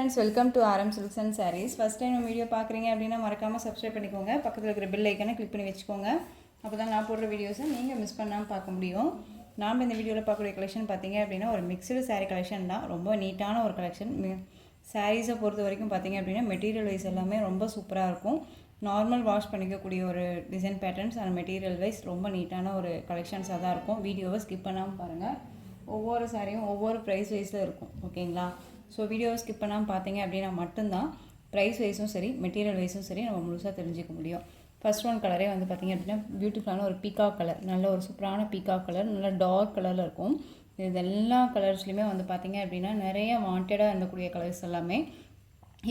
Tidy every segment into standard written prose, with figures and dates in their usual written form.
friends, welcome to RM Silks and Sarees. First time video பார்க்குறீங்க அப்படின்னா மறக்காமல் subscribe பண்ணிக்கோங்க. பக்கத்தில் இருக்கிற பெல் ஐக்கனை கிளிக் பண்ணி வச்சுக்கோங்க. அப்போ தான் நான் போடுற வீடியோஸை நீங்கள் மிஸ் பண்ணாமல் பார்க்க முடியும். நாம் இந்த வீடியோவில் பார்க்கக்கூடிய கலெக்ஷன் பார்த்தீங்க அப்படின்னா ஒரு மிக்சடு சாரீ கலெக்ஷன் தான். ரொம்ப நீட்டான ஒரு கலெக்ஷன். சாரீஸை பொறுத்த வரைக்கும் பார்த்தீங்க அப்படின்னா மெட்டீரியல் வைஸ் எல்லாமே ரொம்ப சூப்பராக இருக்கும். நார்மல் வாஷ் பண்ணிக்கக்கூடிய ஒரு design patterns and material wise ரொம்ப நீட்டான ஒரு கலெக்ஷன்ஸாக தான் இருக்கும். வீடியோவை ஸ்கிப் பண்ணாமல் பாருங்கள். ஒவ்வொரு சாரியும் ஒவ்வொரு ப்ரைஸ் வைஸில் இருக்கும். ஓகேங்களா? ஸோ வீடியோவை ஸ்கிப் பண்ணாமல் பார்த்தீங்க அப்படின்னா மட்டும்தான் ப்ரைஸ் வைஸும் சரி மெட்டீரியல் வைஸும் சரி நம்ம முழுசாக தெரிஞ்சிக்க முடியும். ஃபர்ஸ்ட் ஒன் கலரே வந்து பார்த்திங்க அப்படின்னா பியூட்டிஃபுல்லான ஒரு பீகாக் கலர், நல்ல ஒரு சூப்பரான பீகாக் கலர், நல்ல டார்க் கலரில் இருக்கும். இது எல்லா கலர்ஸ்லையுமே வந்து பார்த்திங்க அப்படின்னா நிறைய வாண்டடாக இருந்தக்கூடிய கலர்ஸ் எல்லாமே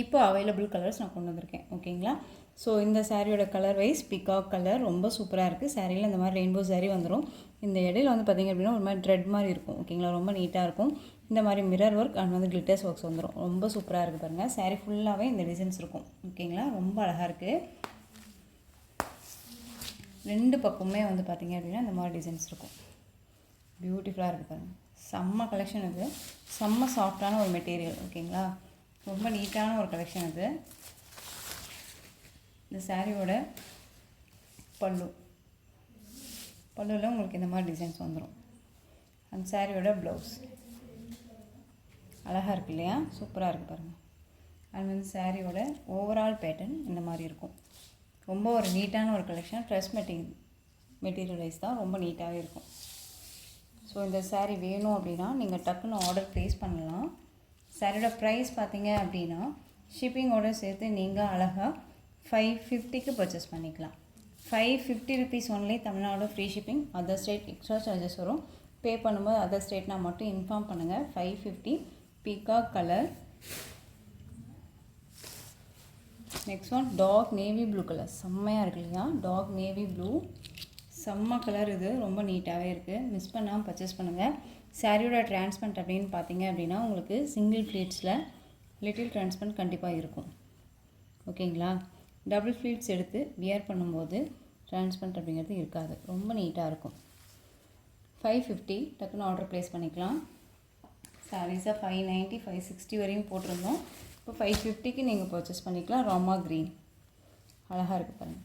இப்போ அவைலபிள் கலர்ஸ் நான் கொண்டு வந்திருக்கேன். ஓகேங்களா? ஸோ இந்த சாரியோட கலர் வைஸ் பிகாக் கலர் ரொம்ப சூப்பராக இருக்குது. சாரியில் இந்த மாதிரி ரெயின்போ சாரி வந்துடும். இந்த இடையில வந்து பார்த்திங்க அப்படின்னா ஒரு மாதிரி த்ரெட் மாதிரி இருக்கும். ஓகேங்களா? ரொம்ப நீட்டாக இருக்கும். இந்த மாதிரி மிரர் ஒர்க் அண்ட் வந்து கிளிட்டர்ஸ் ஒர்க்ஸ் வந்துடும். ரொம்ப சூப்பராக இருக்குது பாருங்கள். சாரி ஃபுல்லாகவே இந்த டிசைன்ஸ் இருக்கும். ஓகேங்களா? ரொம்ப அழகாக இருக்குது. ரெண்டு பக்கமுமே வந்து பார்த்திங்க அப்படின்னா இந்த மாதிரி டிசைன்ஸ் இருக்கும். பியூட்டிஃபுல்லாக இருக்குது பாருங்கள். செம்ம கலெக்ஷன் இது. செம்ம சாஃப்டான ஒரு மெட்டீரியல். ஓகேங்களா? ரொம்ப நீட்டான ஒரு கலெக்ஷன் இது. இந்த சாரியோட பல்லுவில் உங்களுக்கு இந்த மாதிரி டிசைன்ஸ் வந்துடும். அந்த சாரியோட ப்ளவுஸ் அழகாக இருக்குது இல்லையா? சூப்பராக இருக்குது பாருங்கள். அண்ட் வந்து சாரியோட ஓவரால் பேட்டர்ன் இந்த மாதிரி இருக்கும். ரொம்ப ஒரு நீட்டான ஒரு கலெக்ஷன். ட்ரெஸ் மெட்டீரியல் வைஸ் தான் ரொம்ப நீட்டாகவே இருக்கும். ஸோ இந்த சாரீ வேணும் அப்படின்னா நீங்கள் டக்குன்னு ஆர்டர் ப்ளேஸ் பண்ணலாம். சாரியோட ப்ரைஸ் பார்த்தீங்க அப்படின்னா ஷிப்பிங்கோடு சேர்த்து நீங்கள் அழகாக 550க்கு பர்ச்சேஸ் பண்ணிக்கலாம். 550 rupees only. Tamil Nadu free shipping. Other state extra charges வரும். பே பண்ணும்போது அதர் ஸ்டேட்னா மட்டும் இன்ஃபார்ம் பண்ணுங்கள். 550 peacock colour. Next one dark navy blue colour. செம்மையாக இருக்கு இல்லையா? டார்க் நேவி ப்ளூ செம்ம கலர். இது ரொம்ப நீட்டாகவே இருக்குது. மிஸ் பண்ணாமல் பர்ச்சேஸ் பண்ணுங்கள். சாரியோட டிரான்ஸ்பரண்ட் அப்படின்னு பார்த்தீங்க அப்படின்னா உங்களுக்கு சிங்கிள் ஃப்ளீட்ஸில் லிட்டில் டிரான்ஸ்பரண்ட் கண்டிப்பாக இருக்கும். ஓகேங்களா? டபுள் ஃப்ளீட்ஸ் எடுத்து வியர் பண்ணும்போது டிரான்ஸ்பரண்ட் அப்படிங்கிறது இருக்காது. ரொம்ப நீட்டாக இருக்கும். 550 டக்குன்னு ஆர்டர் ப்ளேஸ் பண்ணிக்கலாம். சாரீஸாக 590 560 வரையும் போட்டிருந்தோம். இப்போ 550க்கு நீங்கள் பர்ச்சேஸ் பண்ணிக்கலாம். ராமா க்ரீன் அழகாக இருக்குது பாருங்கள்.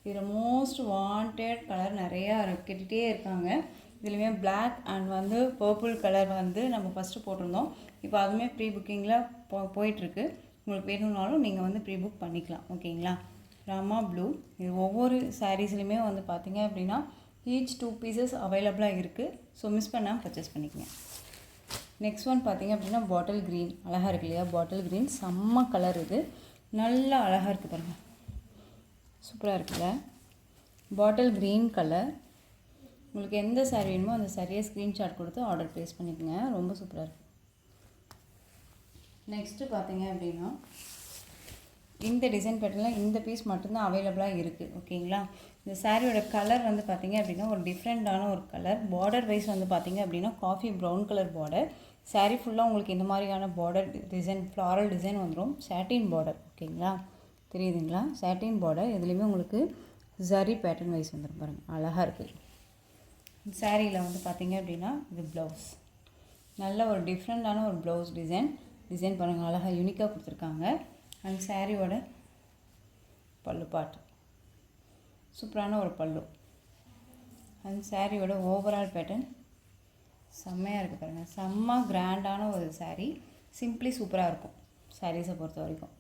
இதில் மோஸ்ட் வாண்டட் கலர் நிறையா கேட்டுகிட்டே இருக்காங்க. இதுலேயுமே பிளாக் அண்ட் வந்து பர்பிள் கலர் வந்து நம்ம ஃபஸ்ட்டு போட்டிருந்தோம். இப்போ அதுவுமே ப்ரீ புக்கிங்கில் போயிட்டுருக்கு. உங்களுக்கு வேணும்னாலும் நீங்கள் வந்து ப்ரீ புக் பண்ணிக்கலாம். ஓகேங்களா? ராமா ப்ளூ. இது ஒவ்வொரு சாரீஸ்லையுமே வந்து பார்த்திங்க அப்படின்னா ஈச் 2 பீசஸ் அவைலபிளாக இருக்குது. ஸோ மிஸ் பண்ணாமல் பர்ச்சேஸ் பண்ணிக்கங்க. நெக்ஸ்ட் ஒன் பார்த்திங்க அப்படின்னா பாட்டில் க்ரீன் அழகாக இருக்கு இல்லையா? பாட்டில் க்ரீன் செம்ம கலர். இது நல்லா அழகாக இருக்குது பாருங்கள். சூப்பராக இருக்குல்ல? Bottle green colour. உங்களுக்கு எந்த சாரீ வேணுமோ அந்த சாரியை ஸ்க்ரீன்ஷாட் கொடுத்து ஆர்டர் ப்ளேஸ் பண்ணிக்கோங்க. ரொம்ப சூப்பராக இருக்குது. நெக்ஸ்ட்டு பார்த்தீங்க அப்படின்னா இந்த டிசைன் பேட்டர்னில் இந்த பீஸ் மட்டும்தான் அவைலபிளாக இருக்குது. ஓகேங்களா? இந்த சாரியோட கலர் வந்து பார்த்திங்க அப்படின்னா ஒரு டிஃப்ரெண்ட்டான ஒரு கலர். பார்டர் வைஸ் வந்து பார்த்திங்க அப்படின்னா coffee brown colour border. Sari ஃபுல்லாக உங்களுக்கு இந்த மாதிரியான பார்டர் டிசைன் ஃப்ளாரல் டிசைன் வந்துடும். சாட்டின் பார்டர். ஓகேங்களா? தெரியுதுங்களா? சாட்டின் பார்டர். இதுலேயுமே உங்களுக்கு ஜரி பேட்டர்ன் வைஸ் வந்துடும் பாருங்கள். அழகாக இருக்குது. சாரியில் வந்து பார்த்திங்க அப்படின்னா இது ப்ளவுஸ். நல்ல ஒரு டிஃப்ரெண்ட்டான ஒரு ப்ளவுஸ் டிசைன் பாருங்கள். அழகாக யூனிக்காக கொடுத்துருக்காங்க. அண்ட் சாரியோட பல்லு பாட்டு சூப்பரான ஒரு பல்லு. அண்ட் சாரியோட ஓவரால் பேட்டர்ன் செம்மையாக இருக்குது பாருங்கள். செம்ம கிராண்டான ஒரு சாரீ. சிம்பிளி சூப்பராக இருக்கும் சாரீஸை பொறுத்த வரைக்கும்.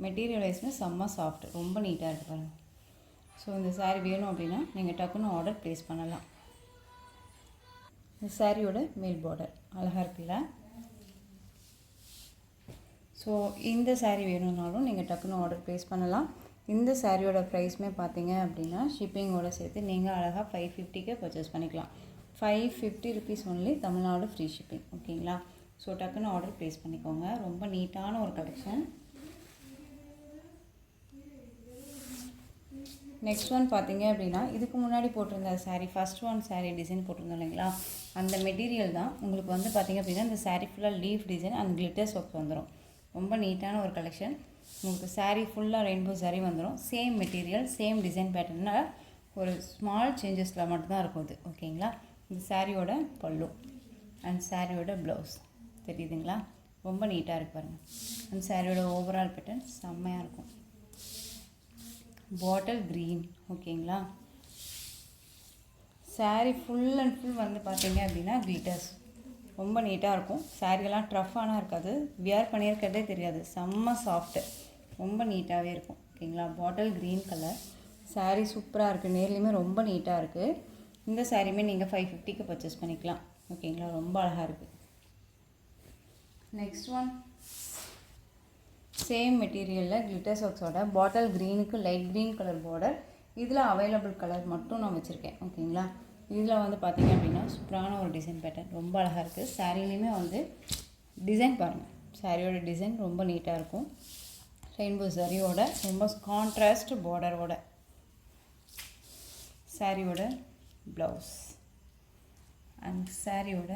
மெட்டீரியல் வைஸ்மே செம்ம சாஃப்ட். ரொம்ப நீட்டாக இருக்குது பாருங்கள். ஸோ இந்த சாரீ வேணும் அப்படின்னா நீங்கள் டக்குன்னு ஆர்டர் ப்ளேஸ் பண்ணலாம். இந்த சாரியோட மேல் பார்டர் அழகாக இருக்குல்ல? ஸோ இந்த சாரீ வேணும்னாலும் நீங்கள் டக்குன்னு ஆர்டர் ப்ளேஸ் பண்ணலாம். இந்த சாரியோட ப்ரைஸ்மே பார்த்தீங்க அப்படின்னா ஷிப்பிங்கோடு சேர்த்து நீங்கள் அழகாக 550க்கு பர்ச்சேஸ் பண்ணிக்கலாம். 550 rupees only. Tamil Nadu free shipping. ஓகேங்களா? ஸோ டக்குன்னு ஆர்டர் ப்ளேஸ் பண்ணிக்கோங்க. ரொம்ப நீட்டான ஒரு கலெக்ஷன். நெக்ஸ்ட் ஒன் பார்த்தீங்க அப்படின்னா இதுக்கு முன்னாடி போட்டிருந்த sari first one sari design போட்டிருந்தோம் இல்லைங்களா? அந்த மெட்டீரியல் தான் உங்களுக்கு வந்து பார்த்திங்க அப்படின்னா இந்த சாரீ ஃபுல்லாக leaf design and glitters work வந்துடும். ரொம்ப நீட்டான ஒரு கலெக்ஷன். உங்களுக்கு சாரீ ஃபுல்லாக ரெயின்போ சாரீ வந்துடும். சேம் மெட்டீரியல் சேம் டிசைன் பேட்டர்னால் ஒரு ஸ்மால் சேஞ்சஸில் மட்டும்தான் இருக்கும் இது. ஓகேங்களா? இந்த சாரியோட பல்லு அண்ட் சாரியோட ப்ளவுஸ் தெரியுதுங்களா? ரொம்ப நீட்டாக இருக்குது பாருங்கள். அந்த சாரியோட ஓவரால் பேட்டர்ன் செம்மையாக இருக்கும். Bottle green. ஓகேங்களா. சாரீ ஃபுல் அண்ட் ஃபுல் வந்து பார்த்தீங்க அப்படின்னா கிளிட்டர்ஸ். ரொம்ப நீட்டாக இருக்கும். சாரீலாம் ட்ரஃப்பானா இருக்காது. வியர் பண்ணியிருக்கிறதே தெரியாது. செம்ம சாஃப்ட்டு. ரொம்ப நீட்டாகவே இருக்கும். ஓகேங்களா. பாட்டில் க்ரீன் கலர் சாரீ சூப்பராக இருக்குது. நேர்லேயுமே ரொம்ப நீட்டாக இருக்குது. இந்த சாரியுமே நீங்கள் 550க்கு பர்ச்சேஸ் பண்ணிக்கலாம். ஓகேங்களா. ரொம்ப அழகாக இருக்குது. நெக்ஸ்ட் ஒன் சேம் மெட்டீரியலில் கிளிட்டர்ஸ் ஒர்க்ஸோட பாட்டில் க்ரீனுக்கு லைட் க்ரீன் கலர் பார்டர். இதில் அவைலபிள் கலர் மட்டும் நான் வச்சுருக்கேன். ஓகேங்களா. இதில் வந்து பார்த்திங்க அப்படின்னா சூப்பரான ஒரு டிசைன் பேட்டர்ன் ரொம்ப அழகாக இருக்குது. சாரீலையுமே வந்து டிசைன் பாருங்கள். சாரியோட டிசைன் ரொம்ப நீட்டாக இருக்கும். ரெயின்போ சாரியோட ரொம்ப கான்ட்ராஸ்ட் பார்டரோட சாரியோட ப்ளவுஸ் அண்ட் சாரியோட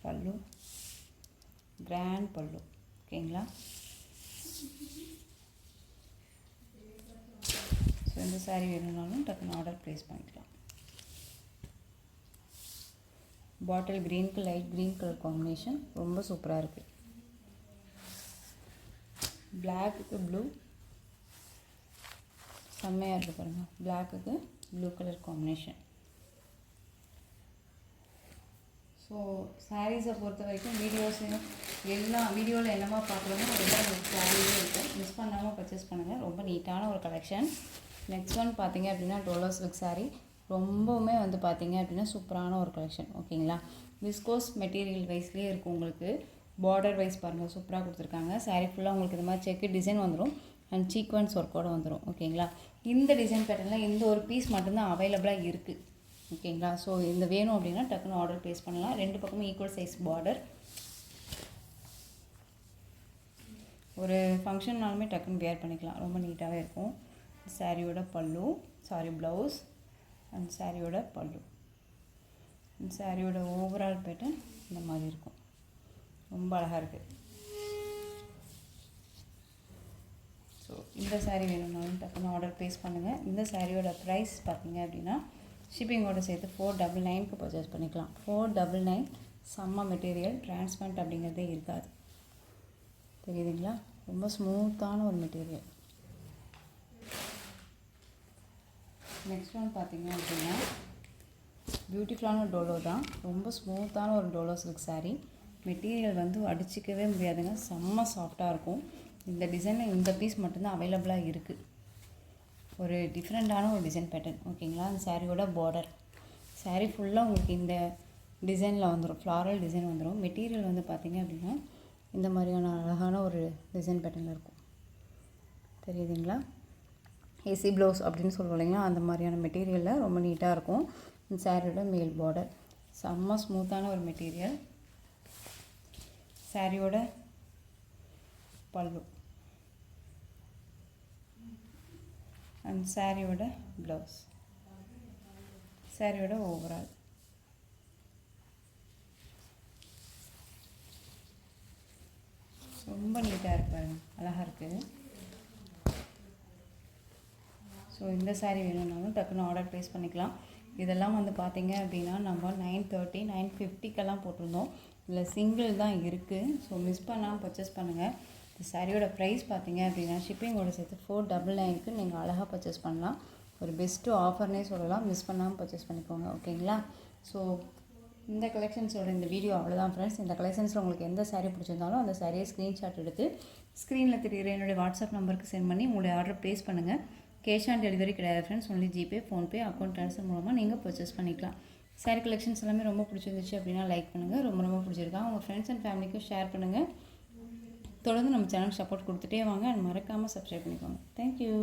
பல்லு, கிராண்ட் பல்லு. ஓகேங்களா. ஸோ இந்த சாரீ வேணும்னாலும் டக்குன்னு ஆர்டர் ப்ளேஸ் பண்ணிக்கலாம். பாட்டில் க்ரீனுக்கு லைட் க்ரீன் கலர் காம்பினேஷன் ரொம்ப சூப்பராக இருக்குது. பிளாக்குக்கு ப்ளூ செம்மையாக இருக்குது பாருங்கள். பிளாக்குக்கு ப்ளூ கலர் காம்பினேஷன். ஸோ சாரீஸை பொறுத்த வரைக்கும் எல்லாம் வீடியோவில் என்னமா பார்க்குறோமோ அதெல்லாம் உங்களுக்கு சாரீஸே இருக்கும். மிஸ் பண்ணாமல் பர்ச்சேஸ் பண்ணுங்கள். ரொம்ப நீட்டான ஒரு கலெக்ஷன். நெக்ஸ்ட் ஒன் பார்த்தீங்க அப்படின்னா டோலோ சில்க் சாரீ. ரொம்பவுமே வந்து பார்த்தீங்க அப்படின்னா சூப்பரான ஒரு கலெக்ஷன். ஓகேங்களா. விஸ்கோஸ் மெட்டீரியல் வைஸ்லேயே இருக்கும். உங்களுக்கு பார்டர் வைஸ் பாருங்கள் சூப்பராக கொடுத்துருக்காங்க. சாரீ ஃபுல்லாக உங்களுக்கு இந்த மாதிரி செக்கு டிசைன் வந்துடும் அண்ட் சீக்வன்ஸ் ஒர்க்கோடு வந்துடும். ஓகேங்களா. இந்த டிசைன் பேட்டர்னில் இந்த ஒரு பீஸ் மட்டும்தான் அவைலபிளாக இருக்குது. ஓகேங்களா. ஸோ இந்த வேணும் அப்படின்னா டக்குன்னு ஆர்டர் ப்ளேஸ் பண்ணலாம். ரெண்டு பக்கமும் ஈக்குவல் சைஸ் பார்டர். ஒரு ஃபங்க்ஷன்னாலுமே டக்குன்னு வேர் பண்ணிக்கலாம். ரொம்ப நீட்டாகவே இருக்கும். சாரியோட பல்லு, ப்ளவுஸ் அண்ட் சாரியோட பல்லு. சாரியோட ஓவரால் பேட்டர்ன் இந்த மாதிரி இருக்கும். ரொம்ப அழகாக இருக்குது. ஸோ இந்த சாரீ வேணும்னாலும் டக்குன்னு ஆர்டர் ப்ளேஸ் பண்ணுங்கள். இந்த சாரியோட ப்ரைஸ் பார்த்தீங்க அப்படின்னா ஷிப்பிங்கோடு சேர்த்து 499க்கு பர்ச்சேஸ் பண்ணிக்கலாம். 499. செம்ம மெட்டீரியல். டிரான்ஸ்பரண்ட் அப்படிங்கிறதே இருக்காது. தெரியுதுங்களா. ரொம்ப ஸ்மூத்தான ஒரு மெட்டீரியல். நெக்ஸ்ட் ஒன் பார்த்தீங்க அப்படின்னா பியூட்டிஃபுல்லான டோலோ தான். ரொம்ப ஸ்மூத்தான ஒரு டோலோ சில்க் சாரீ. மெட்டீரியல் வந்து அடிச்சிக்கவே முடியாதுங்க. செம்ம சாஃப்டாக இருக்கும். இந்த டிசைனில் இந்த பீஸ் மட்டும்தான் அவைலபிளாக இருக்குது. ஒரு டிஃப்ரெண்ட்டான ஒரு டிசைன் பேட்டர்ன். ஓகேங்களா. அந்த சாரியோட பார்டர் சாரீ ஃபுல்லாக உங்களுக்கு இந்த டிசைனில் வந்துடும். ஃப்ளாரல் டிசைன் வந்துடும். மெட்டீரியல் வந்து பார்த்திங்க அப்படின்னா இந்த மாதிரியான அழகான ஒரு டிசைன் பேட்டர்னில் இருக்கும். தெரியுதுங்களா. ஏசி ப்ளவுஸ் அப்படின்னு சொல்லுவோம் இல்லைங்களா. அந்த மாதிரியான மெட்டீரியலில் ரொம்ப நீட்டாக இருக்கும். இந்த சாரியோட மேல் பார்டர் செம்ம ஸ்மூத்தான ஒரு மெட்டீரியல். சாரியோட பல்லு அண்ட் சாரியோட ப்ளவுஸ், சாரியோட ஓவரால். ரொம்ப நீட்டாக இருப்பாருங்க. அழகாக இருக்குது. ஸோ இந்த சாரீ வேணும்னாலும் டக்குன்னு ஆர்டர் ப்ளேஸ் பண்ணிக்கலாம். இதெல்லாம் வந்து பார்த்திங்க அப்படின்னா நம்ம 930, 950க்கெல்லாம் போட்டிருந்தோம். இதில் சிங்கிள் தான் இருக்குது. ஸோ மிஸ் பண்ணாமல் பர்ச்சேஸ் பண்ணுங்கள். இந்த சாரியோட ப்ரைஸ் பார்த்தீங்க அப்படின்னா ஷிப்பிங்கோட சேர்த்து 499க்கு நீங்கள் அழகாக பர்ச்சேஸ் பண்ணலாம். ஒரு பெஸ்ட்டு ஆஃபர்னே சொல்லலாம். மிஸ் பண்ணாமல் பர்ச்சேஸ் பண்ணிக்கோங்க. ஓகேங்களா. ஸோ இந்த கலெக்ஷன்ஸோட இந்த வீடியோ அவ்வளோதான் ஃப்ரெண்ட்ஸ். இந்த கலெக்ஷன்ஸில் உங்களுக்கு எந்த சாரீ பிடிச்சிருந்தாலும் அந்த சாரியை ஸ்க்ரீன்ஷாட் எடுத்து ஸ்க்ரீனில் தெரியுற என்னுடைய வாட்ஸ்அப் நம்பருக்கு சென்ட் பண்ணி உங்களுடைய ஆர்டர் ப்ளேஸ் பண்ணுங்கள். கேஷ் ஆன் டெலிவரி கிடையாது friends. Only GPay, PhonePe, account transfer மூலமாக நீங்கள் பர்ச்சேஸ் பண்ணிக்கலாம். சாரீ கலெக்ஷன்ஸ் எல்லாமே ரொம்ப பிடிச்சிருந்துச்சு அப்படின்னா லைக் பண்ணுங்கள். ரொம்ப பிடிச்சிருக்கா உங்கள் ஃப்ரெண்ட்ஸ் அண்ட் ஃபேமிலிக்கும் ஷேர் பண்ணுங்கள். தொடர்ந்து நம்ம சேனலுக்கு சப்போர்ட் கொடுத்துட்டே வாங்க. அண்ட் மறக்காமல் சப்ஸ்கிரைப் பண்ணிக்கோங்க. தேங்க்யூ.